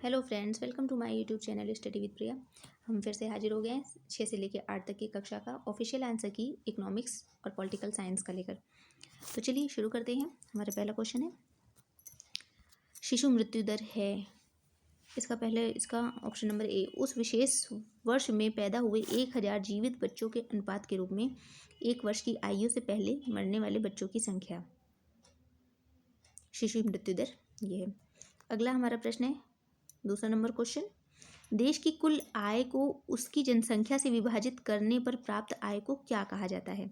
Hello friends, welcome to my YouTube channel study with Priya. हम फिर से हाजिर हो गए हैं 6 से लेकर 8 तक की कक्षा का ऑफिशियल आंसर की इकोनॉमिक्स और पॉलिटिकल साइंस का लेकर। तो चलिए शुरू करते हैं। हमारा पहला क्वेश्चन है, शिशु मृत्यु दर है। इसका ऑप्शन नंबर ए, उस विशेष वर्ष में पैदा हुए 1000 जीवित बच्चों के अनुपात के रूप में 1 वर्ष की आयु से पहले मरने वाले बच्चों की संख्या। शिशु मृत्यु दर ये है। अगला हमारा प्रश्न है, दूसरा नंबर क्वेश्चन, देश की कुल आय को उसकी जनसंख्या से विभाजित करने पर प्राप्त आय को क्या कहा जाता है?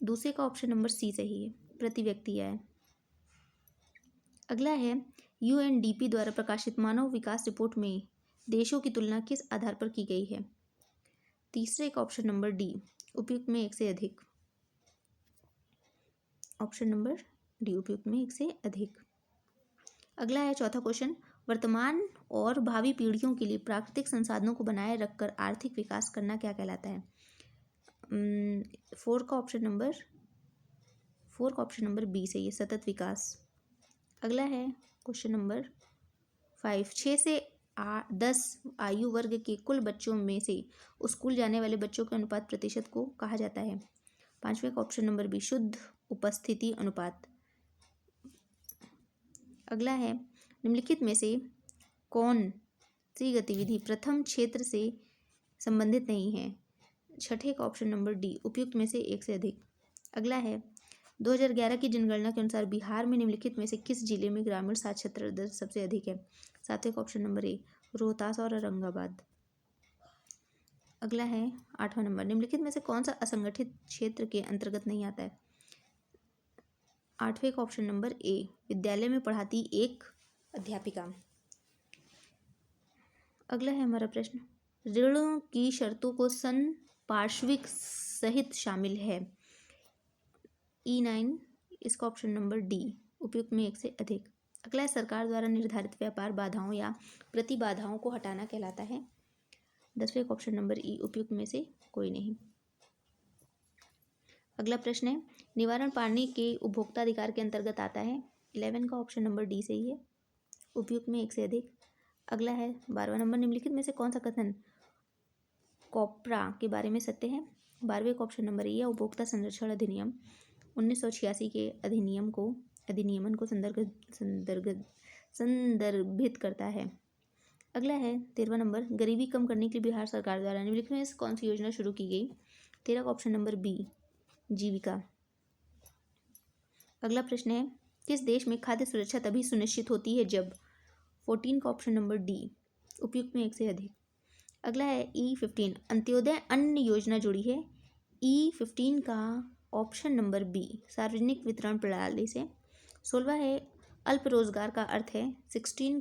दूसरे का ऑप्शन नंबर सी सही है, प्रति व्यक्ति आय। अगला है, यूएनडीपी द्वारा प्रकाशित मानव विकास रिपोर्ट में देशों की तुलना किस आधार पर की गई है? तीसरे का ऑप्शन नंबर डी, उपयुक्त में एक से अधिक। ऑप्शन नंबर डी, उपयुक्त में एक से अधिक। अगला है चौथा क्वेश्चन, वर्तमान और भावी पीढ़ियों के लिए प्राकृतिक संसाधनों को बनाए रखकर आर्थिक विकास करना क्या कहलाता है? फोर का ऑप्शन नंबर बी से ये सतत विकास। अगला है क्वेश्चन नंबर 5, 6 से 10 आयु वर्ग के कुल बच्चों में से स्कूल जाने वाले बच्चों के अनुपात प्रतिशत को कहा जाता है? पांचवें का ऑप्शन नंबर बी, शुद्ध उपस्थिति अनुपात। अगला है, निम्नलिखित में से कौन सी गतिविधि प्रथम क्षेत्र से संबंधित नहीं है? छठे का ऑप्शन नंबर डी, उपयुक्त में से एक से अधिक। अगला है, 2011 की जनगणना के अनुसार बिहार में निम्नलिखित में से किस जिले में ग्रामीण साक्षरता दर सबसे अधिक है? सातवें का ऑप्शन नंबर ए, रोहतास और औरंगाबाद। अगला है 8वां नंबर, निम्नलिखित में से कौन सा असंगठित क्षेत्र के अंतर्गत नहीं आता है? 8वें का ऑप्शन नंबर ए, विद्यालय में पढ़ाती एक अध्यापिका। अगला है हमारा प्रश्न, ऋण की शर्तों को संपार्श्विक सहित शामिल है? E9, इसका ऑप्शन नंबर डी, उपयुक्त में एक से अधिक। अगला है, सरकार द्वारा निर्धारित व्यापार बाधाओं या प्रतिबाधाओं को हटाना कहलाता है? 10वें का ऑप्शन नंबर ई, उपयुक्त में से कोई नहीं। अगला प्रश्न है, निवारण पानी के उपभोक्ता अधिकार के अंतर्गत आता है? 11 का ऑप्शन नंबर डी सही है, उपयुक्त में एक से अधिक। अगला है 12वां नंबर, निम्नलिखित में से कौन सा कथन कॉपरा के बारे में सत्य है? 12वें का ऑप्शन नंबर ए, उपभोक्ता संरक्षण अधिनियम 1986 के अधिनियमन को संदर्भित करता है। अगला है 13वां नंबर, गरीबी कम करने के लिए बिहार सरकार द्वारा निम्नलिखित में से कौन सी योजना शुरू की गई? 13 का ऑप्शन नंबर बी, जीविका। अगला प्रश्न है, किस देश में खाद्य सुरक्षा तभी सुनिश्चित होती है जब? 14 का ऑप्शन नंबर डी, उपयुक्त में एक से अधिक। अगला है E15, अंत्योदय अन्न योजना जुड़ी है? E15 का ऑप्शन नंबर बी, सार्वजनिक वितरण प्रणाली से। 16वां है, अल्प रोजगार का अर्थ है? 16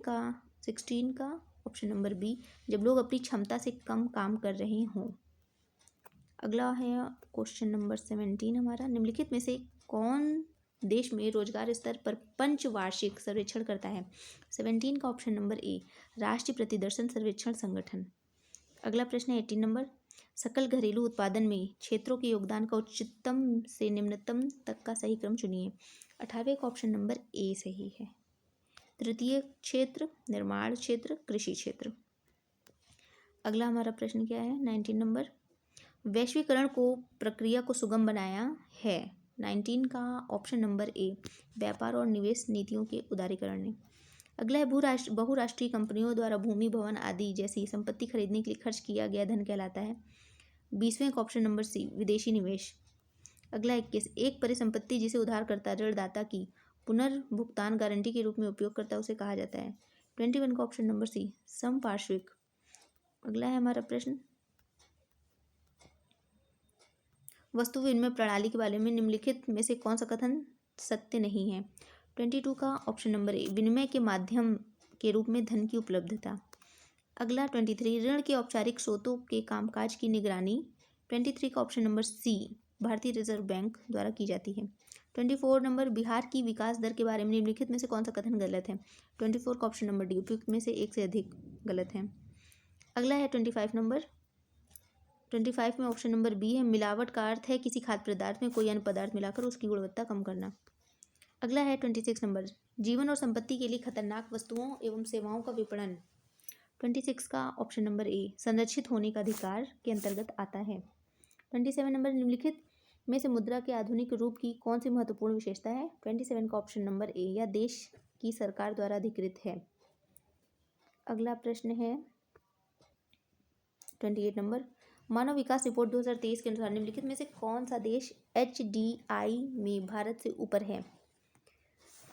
का ऑप्शन नंबर बी, जब लोग अपनी क्षमता से कम काम कर रहे हों। अगला है क्वेश्चन नंबर 17 हमारा, निम्नलिखित में से कौन देश में रोजगार स्तर पर पंचवार्षिक सर्वेक्षण करता है? 17 का ऑप्शन नंबर ए, राष्ट्रीय प्रतिदर्शन सर्वेक्षण संगठन। अगला प्रश्न है 18 नंबर, सकल घरेलू उत्पादन में क्षेत्रों के योगदान का उच्चतम से निम्नतम तक का सही क्रम चुनिए। 18वें का ऑप्शन नंबर ए सही है। तृतीय क्षेत्र, निर्माण क्षेत्र, कृषि क्षेत्र। अगला हमारा प्रश्न क्या है 19 नंबर, वैश्वीकरण को प्रक्रिया को सुगम बनाया है? 19 का ऑप्शन नंबर ए, व्यापार और निवेश नीतियों के उदारीकरण ने। अगला है, बहुराष्ट्रीय कंपनियों द्वारा भूमि, भवन आदि जैसी संपत्ति खरीदने के लिए खर्च किया गया धन कहलाता है? 20वें का ऑप्शन नंबर सी, विदेशी निवेश। अगला 21, एक परिसंपत्ति जिसे उधारकर्ता ऋणदाता की पुनर्भुगतान गारंटी के रूप में उपयोग करता है उसे कहा जाता है? 21 का ऑप्शन नंबर सी, समपार्श्विक। अगला है हमारा प्रश्न, वस्तु विनिमय प्रणाली के बारे में निम्नलिखित में से कौन सा कथन सत्य नहीं है? 22 का ऑप्शन नंबर ए, विनिमय के माध्यम के रूप में धन की उपलब्धता। अगला 23, ऋण के औपचारिक स्रोतों के कामकाज की निगरानी 23 का ऑप्शन नंबर सी, भारतीय रिजर्व बैंक द्वारा की जाती है। 24 नंबर, बिहार की विकास दर के बारे में निम्नलिखित में से कौन सा कथन गलत है? 24 का ऑप्शन नंबर डी, उपयुक्त में से एक से अधिक गलत है। अगला है 25 नंबर, 25 में ऑप्शन नंबर बी है, मिलावट का अर्थ है किसी खाद्य पदार्थ में कोई अन्य पदार्थ मिलाकर उसकी गुणवत्ता कम करना। अगला है 26 नंबर, जीवन और संपत्ति के लिए खतरनाक वस्तुओं एवं सेवाओं का विपणन। 26 का ऑप्शन नंबर ए संरक्षित होने का अधिकार के अंतर्गत आता है। 27 नंबर निम्नलिखित में से मुद्रा के आधुनिक रूप की कौन सी महत्वपूर्ण विशेषता है। 27 का ऑप्शन नंबर ए यह देश की सरकार द्वारा अधिकृत है। अगला प्रश्न है 28 नंबर, मानव विकास रिपोर्ट 2023 के अनुसार निम्नलिखित में से कौन सा देश HDI में भारत से ऊपर है।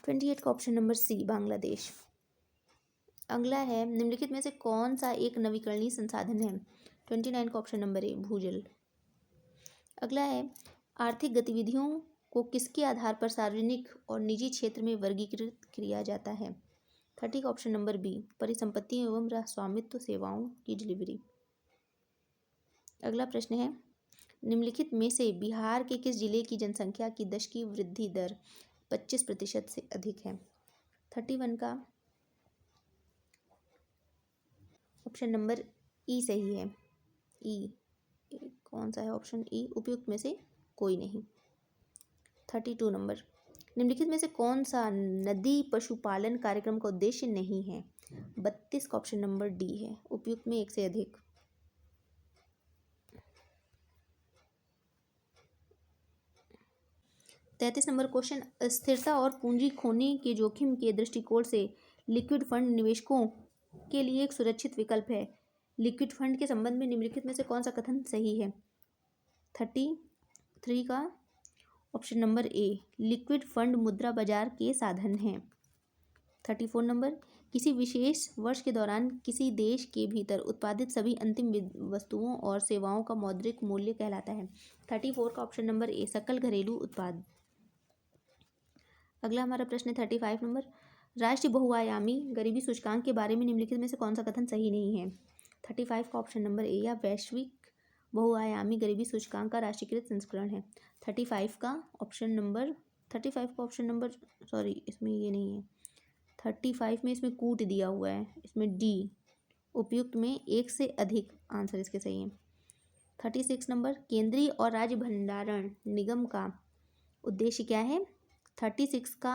28 का ऑप्शन नंबर सी बांग्लादेश। अगला है निम्नलिखित में से कौन सा एक नवीकरणीय संसाधन है। 29 का ऑप्शन नंबर ए भूजल। अगला है आर्थिक गतिविधियों को किसके आधार पर सार्वजनिक और निजी क्षेत्र में वर्गीकृत किया जाता है। 30 का ऑप्शन नंबर बी परिसंपत्तियों एवं स्वामित्व सेवाओं की डिलीवरी। अगला प्रश्न है निम्नलिखित में से बिहार के किस जिले की जनसंख्या की दशकीय वृद्धि दर 25% से अधिक है। 31 का ऑप्शन नंबर ई सही है। ई कौन सा है ऑप्शन ई उपयुक्त में से कोई नहीं। 32 नंबर निम्नलिखित में से कौन सा नदी पशुपालन कार्यक्रम का उद्देश्य नहीं है। 32 का ऑप्शन नंबर डी है उपयुक्त में एक से अधिक। 33 नंबर क्वेश्चन, स्थिरता और पूंजी खोने के जोखिम के दृष्टिकोण से लिक्विड फंड निवेशकों के लिए एक सुरक्षित विकल्प है। लिक्विड फंड के संबंध में निम्नलिखित में से कौन सा कथन सही है। 33 का option number a liquid fund मुद्रा बाजार के साधन हैं। 34 नंबर किसी विशेष वर्ष के दौरान किसी देश के भीतर उत्पादित सभी अंतिम वस्तुओं और सेवाओं का मौद्रिक मूल्य कहलाता है। 34 का ऑप्शन नंबर ए सकल घरेलू उत्पाद। अगला हमारा प्रश्न है 35 नंबर, राष्ट्रीय बहुआयामी गरीबी सूचकांक के बारे में निम्नलिखित में से कौन सा कथन सही नहीं है। 35 का ऑप्शन नंबर ए या वैश्विक बहुआयामी गरीबी सूचकांक का राष्ट्रीयकृत संस्करण है। 35 का ऑप्शन नंबर सॉरी इसमें ये नहीं है। 35 में इसमें कूट दिया हुआ है, इसमें डी उपयुक्त में एक से अधिक आंसर इसके सही है। 36 नंबर केंद्रीय और राज्य भंडारण निगम का उद्देश्य क्या है। 36 का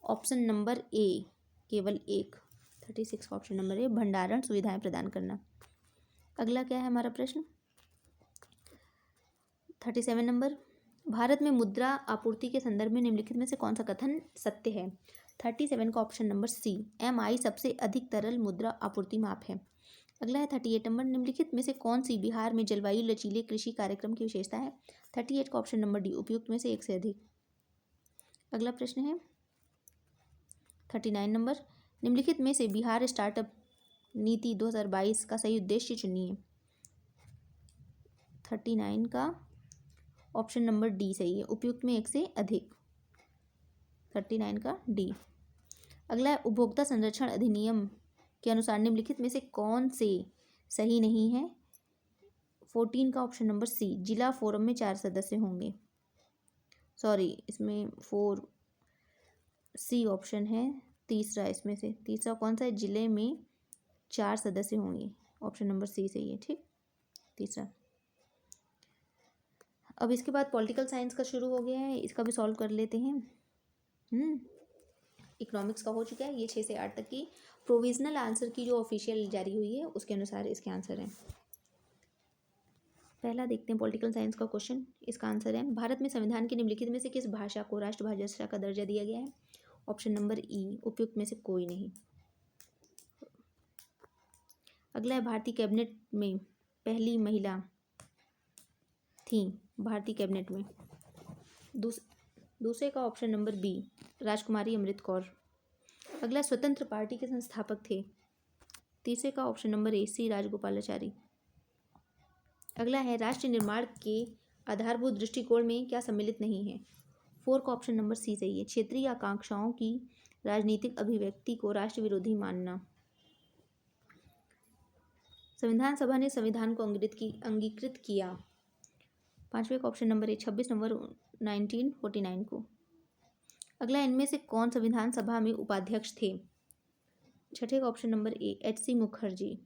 ऑप्शन नंबर ए केवल एक। 36 का ऑप्शन नंबर ए भंडारण सुविधाएं प्रदान करना। अगला क्या है हमारा प्रश्न 37 नंबर, भारत में मुद्रा आपूर्ति के संदर्भ में निम्नलिखित में से कौन सा कथन सत्य है। 37 का ऑप्शन नंबर सी MI सबसे अधिक तरल मुद्रा आपूर्ति माप है। अगला है 38 नंबर, निम्नलिखित में से कौन सी बिहार में जलवायु लचीले कृषि कार्यक्रम की विशेषता है। 38 का ऑप्शन नंबर डी उपयुक्त में से एक से अधिक। अगला प्रश्न है 39 नंबर, निम्नलिखित में से बिहार स्टार्टअप नीति 2022 का सही उद्देश्य चुनिए। 39 का ऑप्शन नंबर डी सही है उपयुक्त में एक से अधिक। 39 का डी। अगला है उपभोक्ता संरक्षण अधिनियम के अनुसार निम्नलिखित में से कौन से सही नहीं है। 14 का ऑप्शन नंबर सी जिला फोरम में 4 सदस्य होंगे। सॉरी इसमें 4 सी ऑप्शन है तीसरा, इसमें से तीसरा कौन सा है, जिले में 4 सदस्य होंगे। ऑप्शन नंबर सी सही है ठीक तीसरा। अब इसके बाद पॉलिटिकल साइंस का शुरू हो गया है, इसका भी सॉल्व कर लेते हैं। इकोनॉमिक्स का हो चुका है, ये 6 से 8 तक की प्रोविजनल आंसर की जो ऑफिशियल जारी हुई है उसके अनुसार इसके आंसर हैं। पहला देखते हैं पॉलिटिकल साइंस का क्वेश्चन, इसका आंसर है भारत में संविधान के निम्नलिखित में से किस भाषा को राष्ट्रभाषा का दर्जा दिया गया है। ऑप्शन नंबर ई उपयुक्त में से कोई नहीं। अगला है भारतीय कैबिनेट में पहली महिला थी भारतीय कैबिनेट में। दूसरे का ऑप्शन नंबर बी राजकुमारी अमृत कौर। अगला स्वतंत्र पार्टी के संस्थापक थे। तीसरे का ऑप्शन नंबर ए सी राजगोपालाचारी। अगला है राष्ट्र निर्माण के आधारभूत दृष्टिकोण में क्या सम्मिलित नहीं है। 4 का ऑप्शन नंबर सी सही है क्षेत्रीय आकांक्षाओं की राजनीतिक अभिव्यक्ति को राष्ट्र विरोधी मानना। संविधान सभा ने संविधान को अंगीकृत किया। 5वें का ऑप्शन नंबर ए 26 नवंबर 1949 को। अगला इनमें से कौन संविधान सभा में उपाध्यक्ष थे। 6ठे का option number A HC Mukherjee.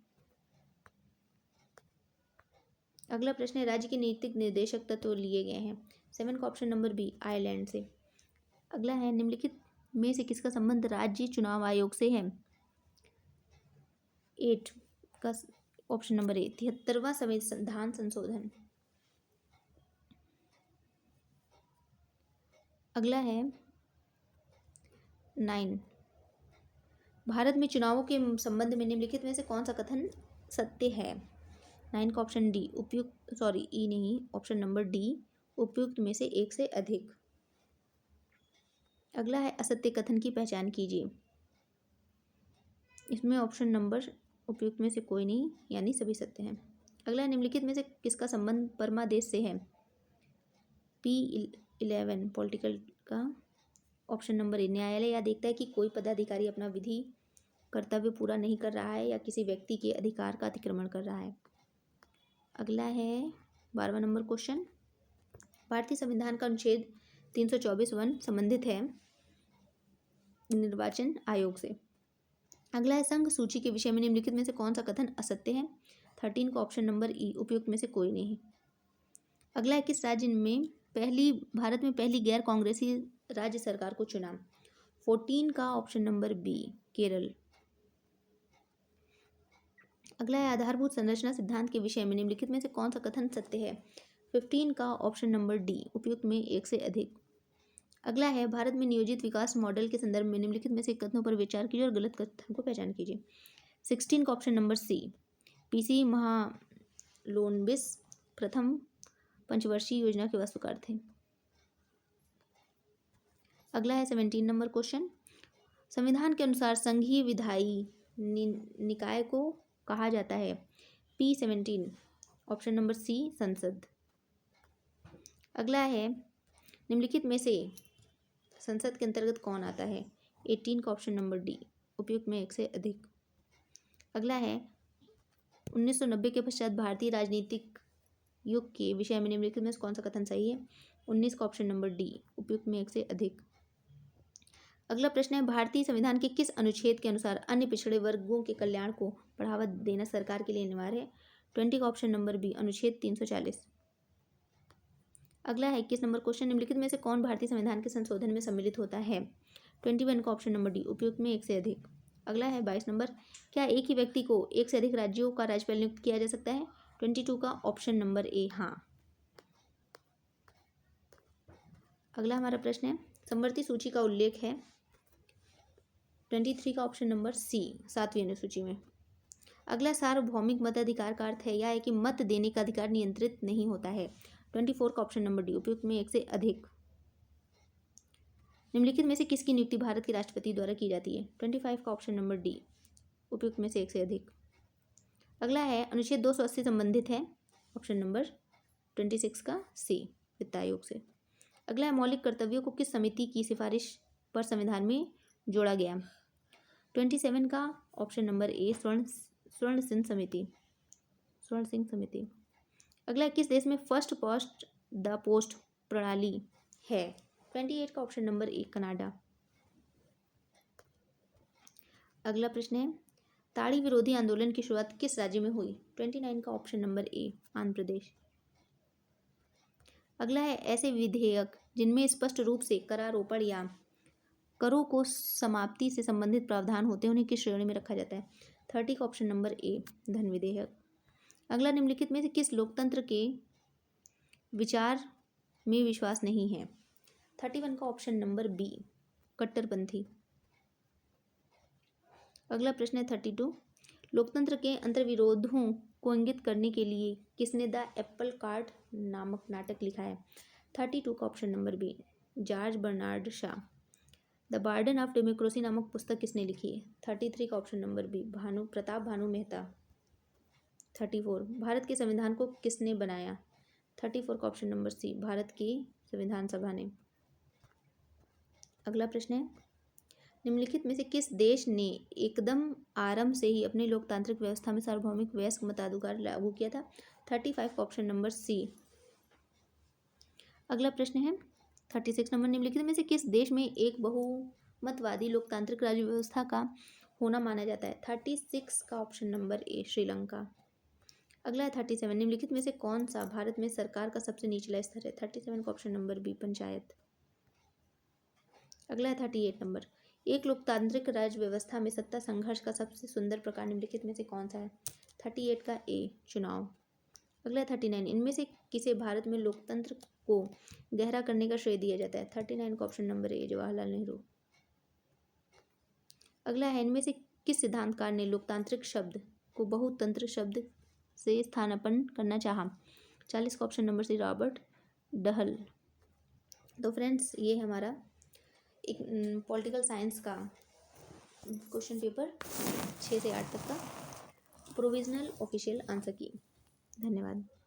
अगला प्रश्न है राज्य के नीतिक निर्देशक तत्व लिए गए हैं। 7 का ऑप्शन नंबर बी आयरलैंड से। अगला है निम्नलिखित में से किसका संबंध राज्य चुनाव आयोग से है? 8 का ऑप्शन नंबर ए 73वां संविधान संशोधन। अगला है 9, भारत में चुनावों के संबंध में निम्नलिखित में से कौन सा कथन सत्य है? 9 का ऑप्शन डी उपयुक्त, सॉरी ई नहीं, ऑप्शन नंबर डी उपयुक्त में से एक से अधिक। अगला है असत्य कथन की पहचान कीजिए। इसमें ऑप्शन नंबर उपयुक्त में से कोई नहीं, यानी सभी सत्य हैं। अगला है निम्नलिखित में से किसका संबंध परमा देश से है? P11 पॉलिटिकल का ऑप्शन नंबर ए न्यायालय यह देखता है कि कोई पदाधिकारी अपना विधि कर्तव्य पूरा नहीं कर रहा है या किसी व्यक्ति के अधिकार का अतिक्रमण कर रहा है। अगला है 12वां नंबर क्वेश्चन, भारतीय संविधान का अनुच्छेद 324(1) संबंधित है निर्वाचन आयोग से। अगला है संघ सूची के विषय में निम्नलिखित में से कौन सा कथन असत्य है? 13 का ऑप्शन नंबर ई उपयुक्त में से कोई नहीं। अगला है किस राज्य में भारत में पहली गैर कांग्रेसी राज्य सरकार को चुना? 14 का ऑप्शन नंबर बी केरल। अगला है आधारभूत संरचना सिद्धांत के विषय में निम्नलिखित में से कौन सा कथन सत्य है? 15 का ऑप्शन नंबर डी उपयुक्त में एक से अधिक। अगला है भारत में नियोजित विकास मॉडल के संदर्भ में निम्नलिखित में से कथनों पर विचार कीजिए और गलत कथन को पहचान कीजिए। 16 का ऑप्शन नंबर सी पीसी महालोनबिस प्रथम पंचवर्षीय योजना के वास्तुकार थे। अगला है 17 नंबर क्वेश्चन, संविधान के अनुसार संघीय विधायी निकाय को कहा जाता है? P17 ऑप्शन नंबर सी संसद। अगला है निम्नलिखित में से संसद के अंतर्गत कौन आता है? 18 का ऑप्शन नंबर डी उपयुक्त में एक से अधिक। अगला है 1990 के पश्चात भारतीय राजनीतिक युग के विषय में निम्नलिखित में से कौन सा कथन सही है? 19 का ऑप्शन नंबर डी उपयुक्त में एक से अधिक। अगला प्रश्न है भारतीय संविधान के किस अनुच्छेद के अनुसार अन्य पिछड़े वर्गों के कल्याण को बढ़ावा देना सरकार के लिए अनिवार्य है? 20 का ऑप्शन नंबर बी अनुच्छेद 340। अगला है 21 नंबर क्वेश्चन, निम्नलिखित में से कौन भारतीय संविधान के संशोधन में सम्मिलित होता है? 21 का ऑप्शन नंबर डी उपयुक्त में एक से अधिक। अगला है 22 नंबर, क्या एक ही व्यक्ति को एक से अधिक राज्यों का राज्यपाल नियुक्त किया जा सकता है? 22 का ऑप्शन नंबर ए हाँ। अगला हमारा प्रश्न है समवर्ती सूची का उल्लेख है 23 का ऑप्शन नंबर सी 7वीं अनुसूची में। अगला सार्वभौमिक मताधिकार का अर्थ है यह है कि मत देने का अधिकार नियंत्रित नहीं होता है। 24 का ऑप्शन नंबर डी उपयुक्त में एक से अधिक। निम्नलिखित में से किसकी नियुक्ति भारत के राष्ट्रपति द्वारा की जाती है? 25 का ऑप्शन नंबर डी उपयुक्त में से एक से अधिक। अगला है अनुच्छेद 280 संबंधित है ऑप्शन नंबर 26 का सी वित्त आयोग से। अगला है मौलिक कर्तव्यों को किस समिति की सिफारिश पर संविधान में जोड़ा गया? 27 का ऑप्शन नंबर ए स्वर्ण सिंह समिति। अगला किस देश में फर्स्ट पास्ट द पोस्ट प्रणाली है? 28 का ऑप्शन नंबर ए कनाडा। अगला प्रश्न है ताड़ी विरोधी आंदोलन की शुरुआत किस राज्य में हुई? 29 का option number A Andhra Pradesh. अगला है ऐसे विधेयक जिनमें स्पष्ट रूप से करारोपण या करों को समाप्ति से संबंधित प्रावधान होते हैं उन्हें किस श्रेणी में रखा जाता है? 30 का ऑप्शन नंबर ए धन विधेयक। अगला निम्नलिखित में से किस लोकतंत्र के विचार में विश्वास नहीं है? 31 का ऑप्शन नंबर बी कट्टरपंथी। अगला प्रश्न है 32, लोकतंत्र के अंतर्विरोधों को इंगित करने के लिए किसने द एप्पल कार्ट नामक नाटक लिखा है? 32 का option number B George Bernard Shaw. The burden of democracy नामक पुस्तक किसने लिखी है? 33 का option number B Pratap Bhanu Mehta. 34, Bharat के संविधान को किसने बनाया? 34 का ऑप्शन नंबर सी भारत की संविधान सभा ने। अगला प्रश्न है निम्नलिखित में से किस देश ने एकदम आरंभ से ही अपनी लोकतांत्रिक व्यवस्था में सार्वभौमिक वयस्क मताधिकार लागू किया था? 35 का ऑप्शन नंबर सी। अगला प्रश्न है 36 नंबर, निम्नलिखित में से किस देश में एक बहुमतवादी लोकतांत्रिक राज्य व्यवस्था का होना माना जाता है? 36 का ऑप्शन नंबर ए श्रीलंका। अगला है 37, निम्नलिखित में से कौन सा भारत में सरकार का सबसे निचला स्तर है? 37 का ऑप्शन नंबर बी पंचायत। अगला है 38 नंबर, एक लोकतांत्रिक राज्य व्यवस्था में सत्ता संघर्ष का सबसे सुंदर प्रकार निम्नलिखित में से कौन सा है? 38 का ए, चुनाव। अगला है 39, इनमें से किसे भारत में लोकतंत्र को गहरा करने का श्रेय दिया जाता है? 39 का option number A, Jawaharlal Nehru. अगला है, इनमें से किस सिद्धांतकार ने लोकतांत्रिक शब्द को बहुतंत्र शब्द से स्थानापन्न करना चाहा? 40 का option number C, Robert Dahl. तो फ्रेंड्स, ये हमारा एक पॉलिटिकल साइंस का क्वेश्चन पेपर 6 से 8 तक का प्रोविजनल ऑफिशियल आंसर की। धन्यवाद।